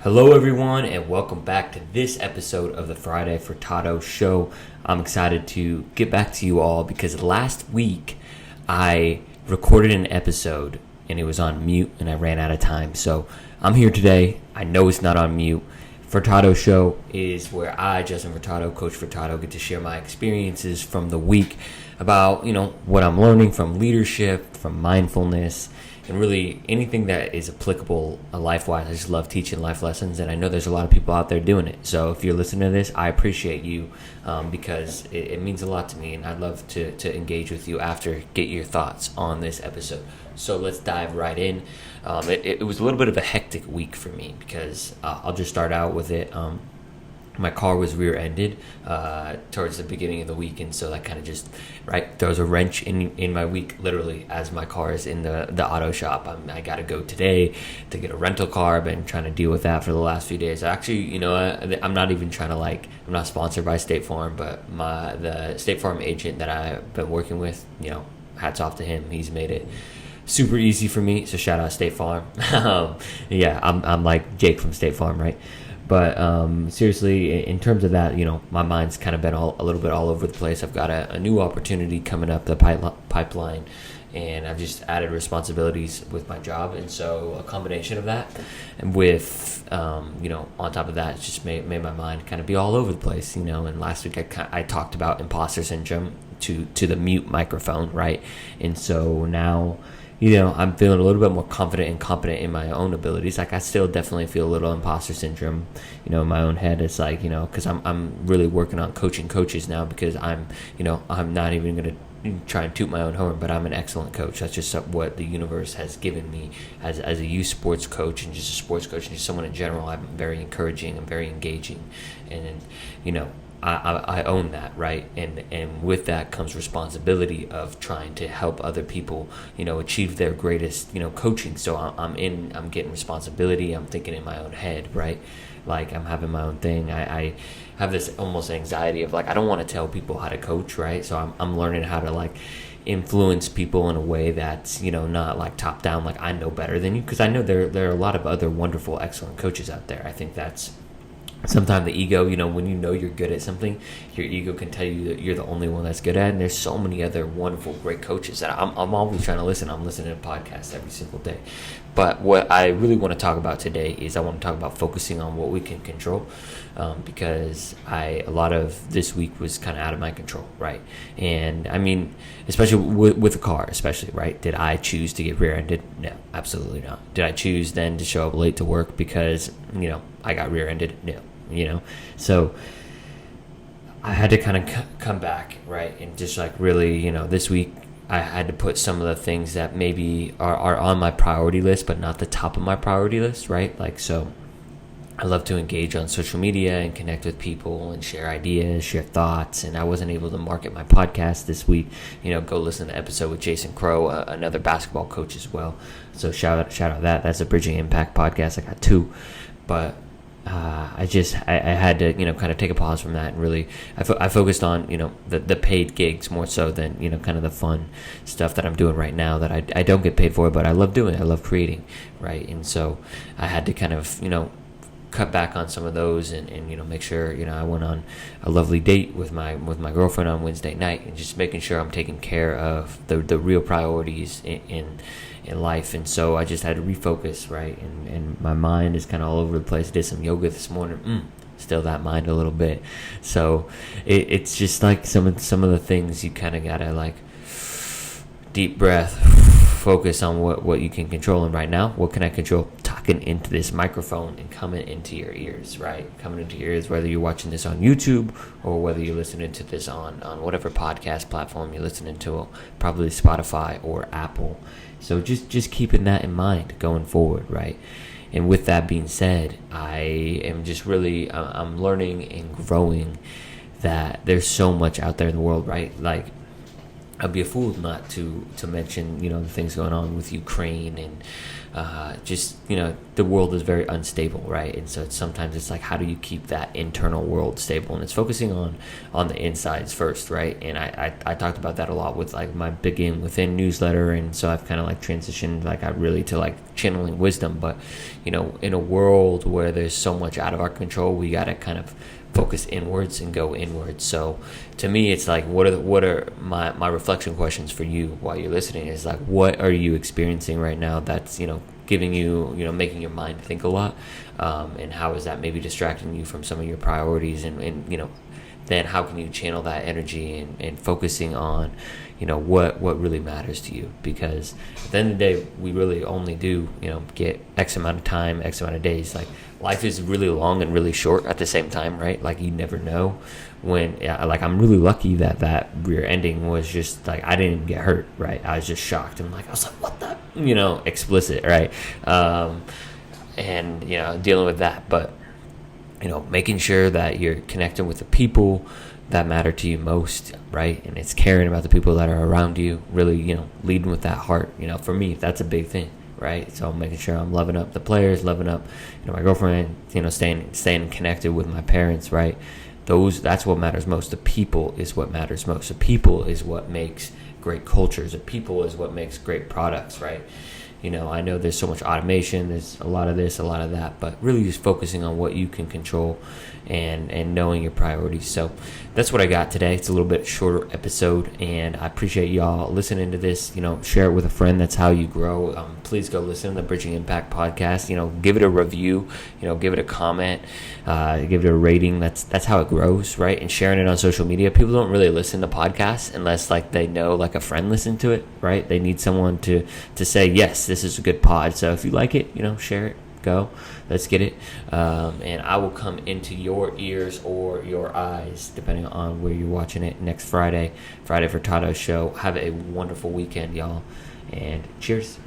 Hello, everyone, and welcome back to this episode of the Friday Furtado Show. I'm excited to get back to you all because last week I recorded an episode and it was on mute and I ran out of time. So I'm here today. I know it's not on mute. Furtado Show is where I, Justin Furtado, Coach Furtado, get to share my experiences from the week about, what I'm learning from leadership, from mindfulness, and really anything that is applicable life-wise. I just love teaching life lessons, and I know there's a lot of people out there doing it. So if you're listening to this, I appreciate you because it means a lot to me, and I'd love to engage with you after, get your thoughts on this episode. So let's dive right in. It was a little bit of a hectic week for me because I'll just start out with it. My car was rear-ended towards the beginning of the week, and so that kind of just throws a wrench in my week, literally, as my car is in the auto shop. I got to go today to get a rental car. I've been trying to deal with that for the last few days. Actually, I'm not even trying to, I'm not sponsored by State Farm, but the State Farm agent that I've been working with, hats off to him. He's made it super easy for me, so shout out State Farm. I'm like Jake from State Farm, right? But seriously, in terms of that, my mind's kind of been a little bit all over the place. I've got a new opportunity coming up the pipeline, and I've just added responsibilities with my job. And so a combination of that and with, on top of that, it's just made my mind kind of be all over the place, And last week I talked about imposter syndrome to the mute microphone, right? And so now, I'm feeling a little bit more confident and competent in my own abilities. I still definitely feel a little imposter syndrome, in my own head. It's because I'm really working on coaching coaches now because I'm not even going to try and toot my own horn, but I'm an excellent coach. That's just what the universe has given me as a youth sports coach and just a sports coach and just someone in general. I'm very encouraging and very engaging, and I own that, right? And with that comes responsibility of trying to help other people, achieve their greatest, coaching. So I'm getting responsibility. I'm thinking in my own head, right? I'm having my own thing. I have this almost anxiety of I don't want to tell people how to coach, right? So I'm learning how to influence people in a way that's, not top down, I know better than you, because I know there are a lot of other wonderful, excellent coaches out there. I think that's sometimes the ego, when you're good at something, your ego can tell you that you're the only one that's good at it. And there's so many other wonderful, great coaches that I'm always trying to listen. I'm listening to podcasts every single day. But what I really want to talk about today is I want to talk about focusing on what we can control, because a lot of this week was kind of out of my control, right? And I mean, especially with the car, especially, right? Did I choose to get rear-ended? No, absolutely not. Did I choose then to show up late to work because, I got rear-ended? No. So I had to kind of come back, right, and just really, this week I had to put some of the things that maybe are on my priority list but not the top of my priority list, right? So I love to engage on social media and connect with people and share ideas, share thoughts, and I wasn't able to market my podcast this week. Go listen to the episode with Jason Crow, another basketball coach as well. So shout out that. That's a Bridging Impact podcast. I got two, but I had to, kind of take a pause from that and really, I focused on, the paid gigs more so than, kind of the fun stuff that I'm doing right now that I don't get paid for, but I love doing. I love creating, right? And so I had to kind of, cut back on some of those and make sure, I went on a lovely date with my girlfriend on Wednesday night, and just making sure I'm taking care of the real priorities in life. And so I just had to refocus, right? And my mind is kind of all over the place. Did some yoga this morning. Still that mind a little bit. So it's just some of the things you kind of gotta deep breath, focus on what you can control. And right now, what can I control? Talking into this microphone and coming into your ears, right? Coming into your ears, whether you're watching this on YouTube or whether you're listening to this on whatever podcast platform you're listening to, probably Spotify or Apple. So just keeping that in mind going forward, right? And with that being said, I am just really, I'm learning and growing that there's so much out there in the world, right? I'd be a fool not to mention, the things going on with Ukraine and just, the world is very unstable, right? And so sometimes it's like, how do you keep that internal world stable? And it's focusing on the insides first, right? And I talked about that a lot with like my Begin Within newsletter, and so I've kind of like transitioned like I really to like channeling wisdom. But in a world where there's so much out of our control, we got to kind of focus inwards and go inwards. So to me, it's like, what are my reflection questions for you while you're listening is like, what are you experiencing right now that's giving you making your mind think a lot, and how is that maybe distracting you from some of your priorities, and then how can you channel that energy and focusing on what really matters to you? Because at the end of the day, we really only do get X amount of time, X amount of days. Like, life is really long and really short at the same time, right? Like, you never know when. Like, I'm really lucky that rear ending was just like, I didn't even get hurt, right? I was just shocked, and like, I was like, what the explicit, right? And dealing with that, but making sure that you're connecting with the people that matter to you most, right? And it's caring about the people that are around you, really, leading with that heart. For me, that's a big thing, right? So I'm making sure I'm loving up the players, loving up, my girlfriend, staying connected with my parents, right? That's what matters most. The people is what matters most. The people is what makes great cultures. The people is what makes great products, right? I know there's so much automation, there's a lot of this, a lot of that, but really just focusing on what you can control and knowing your priorities. So that's what I got today. It's a little bit shorter episode, and I appreciate y'all listening to this. Share it with a friend. That's how you grow. Please go listen to the Bridging Impact podcast. Give it a review. Give it a comment. Give it a rating. That's how it grows, right? And sharing it on social media. People don't really listen to podcasts unless like they know like a friend listened to it, right? They need someone to say, yes, this is a good pod. So if you like it, share it. Go, let's get it. And I will come into your ears or your eyes, depending on where you're watching it, next Friday for Tato's show. Have a wonderful weekend, y'all, and cheers.